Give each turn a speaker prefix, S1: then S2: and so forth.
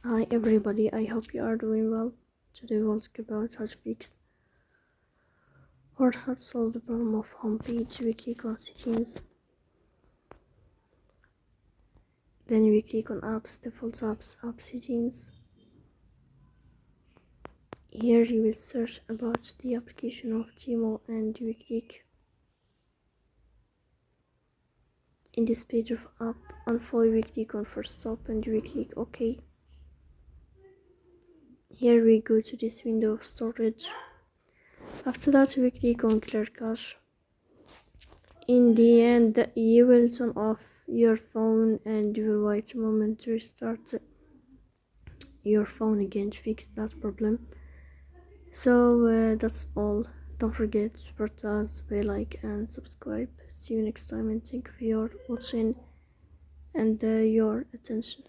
S1: Hi everybody, I hope you are doing well. Today we'll talk about how to fix or how to solve the problem of homepage. We click on settings, then we click on apps, default apps, app settings. Here you will search about the application of Temu and we click in this page of app. On file we click on first stop and we click OK. Here we go to this window of storage. After that we click on clear cache. In the end, you will turn off your phone and you will wait a moment to restart your phone again to fix that problem. So that's all. Don't forget to support us by like and subscribe. See you next time and thank you for your watching and your attention.